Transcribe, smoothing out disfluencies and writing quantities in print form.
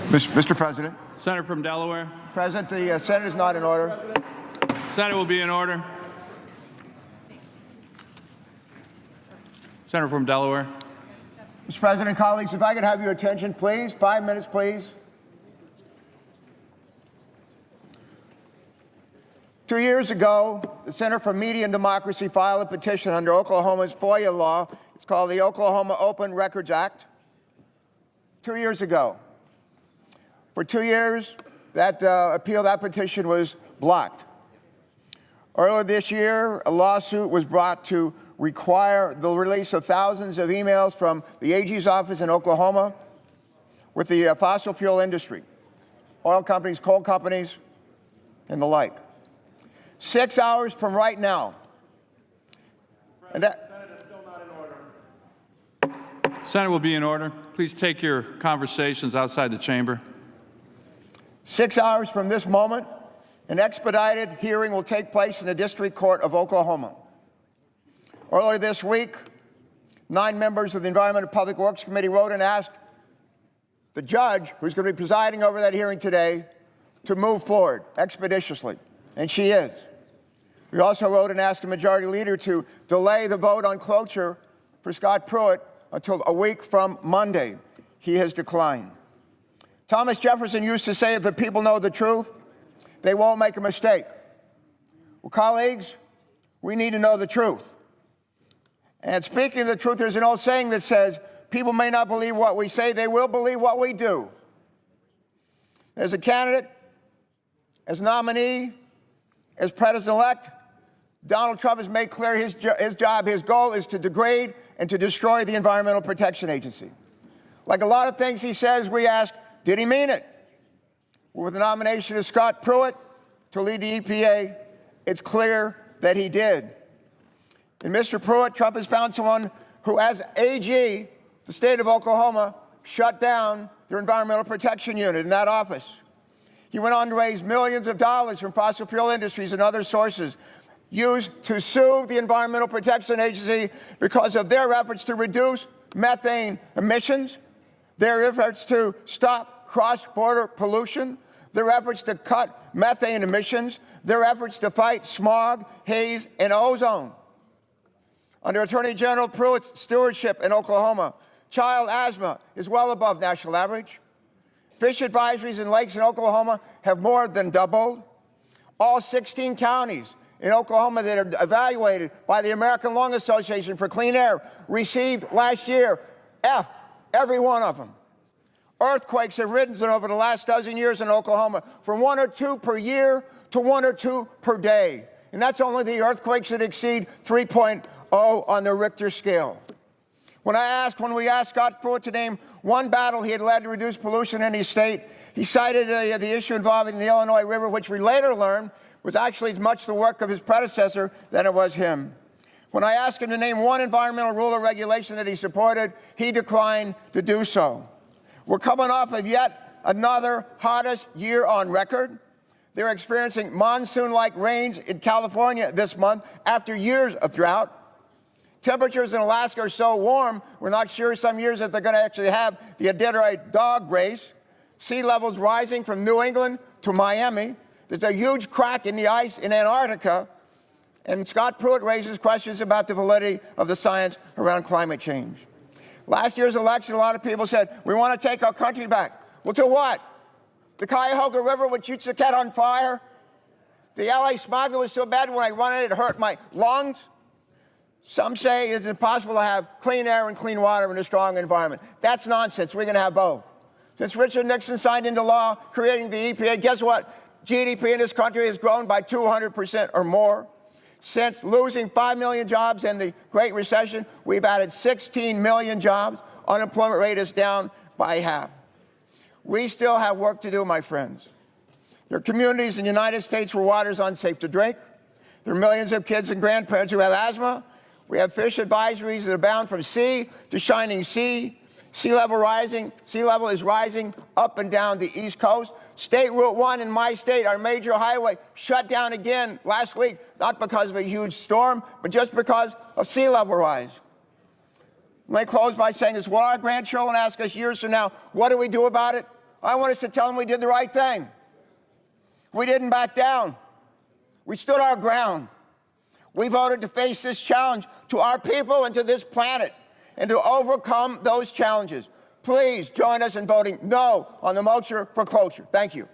Mr. President. Senator from Delaware. President, the Senate is not in order. Senate will be in order. Senator from Delaware. Mr. President, colleagues, if I could have your attention, please. 5 minutes, please. 2 years ago, the Center for Media and Democracy filed a petition under Oklahoma's FOIA law. It's called the Oklahoma Open Records Act. 2 years ago. For 2 years, that that petition was blocked. Earlier this year, a lawsuit was brought to require the release of thousands of emails from the AG's office in Oklahoma with the fossil fuel industry, oil companies, coal companies, and the like. 6 hours from right now. And that Senate is still not in order. Senate will be in order. Please take your conversations outside the chamber. 6 hours from this moment, an expedited hearing will take place in the District Court of Oklahoma. Earlier this week, 9 members of the Environment and Public Works Committee wrote and asked the judge, who's going to be presiding over that hearing today, to move forward expeditiously, and she is. We also wrote and asked the Majority Leader to delay the vote on cloture for Scott Pruitt until a week from Monday. He has declined. Thomas Jefferson used to say, if the people know the truth, they won't make a mistake. Well, colleagues, we need to know the truth. And speaking of the truth, there's an old saying that says, people may not believe what we say, they will believe what we do. As a candidate, as nominee, as president-elect, Donald Trump has made clear his goal is to degrade and to destroy the Environmental Protection Agency. Like a lot of things he says, we ask, did he mean it? With the nomination of Scott Pruitt to lead the EPA, it's clear that he did. In Mr. Pruitt, Trump has found someone who, as AG, the state of Oklahoma, shut down their Environmental Protection Unit in that office. He went on to raise millions of dollars from fossil fuel industries and other sources, used to sue the Environmental Protection Agency because of their efforts to reduce methane emissions, their efforts to stop cross-border pollution, their efforts to cut methane emissions, their efforts to fight smog, haze, and ozone. Under Attorney General Pruitt's stewardship in Oklahoma, child asthma is well above national average. Fish advisories in lakes in Oklahoma have more than doubled. All 16 counties in Oklahoma that are evaluated by the American Lung Association for Clean Air received last year F, every one of them. Earthquakes have risen over the last dozen years in Oklahoma from 1 or 2 per year to 1 or 2 per day. And that's only the earthquakes that exceed 3.0 on the Richter scale. When we asked Scott Pruitt to name one battle he had led to reduce pollution in his state, he cited the issue involving the Illinois River, which we later learned was actually as much the work of his predecessor than it was him. When I asked him to name one environmental rule or regulation that he supported, he declined to do so. We're coming off of yet another hottest year on record. They're experiencing monsoon-like rains in California this month after years of drought. Temperatures in Alaska are so warm, we're not sure some years that they're going to actually have the Iditarod dog race. Sea levels rising from New England to Miami. There's a huge crack in the ice in Antarctica. And Scott Pruitt raises questions about the validity of the science around climate change. Last year's election, a lot of people said, we want to take our country back. Well, to what? The Cuyahoga River, which shoots the cat on fire? The LA smog that was so bad when I run it, it hurt my lungs? Some say it's impossible to have clean air and clean water in a strong environment. That's nonsense. We're going to have both. Since Richard Nixon signed into law creating the EPA, guess what? GDP in this country has grown by 200% or more. Since losing 5 million jobs in the Great Recession, we've added 16 million jobs. Unemployment rate is down by half. We still have work to do, my friends. There are communities in the United States where water is unsafe to drink. There are millions of kids and grandparents who have asthma. We have fish advisories that are bound from sea to shining sea. Sea level is rising up and down the East Coast. State Route 1 in my state, our major highway, shut down again last week, not because of a huge storm, but just because of sea level rise. Let me close by saying this. When our grandchildren ask us years from now, what do we do about it? I want us to tell them we did the right thing. We didn't back down. We stood our ground. We voted to face this challenge to our people and to this planet and to overcome those challenges. Please join us in voting no on the motion for cloture. Thank you.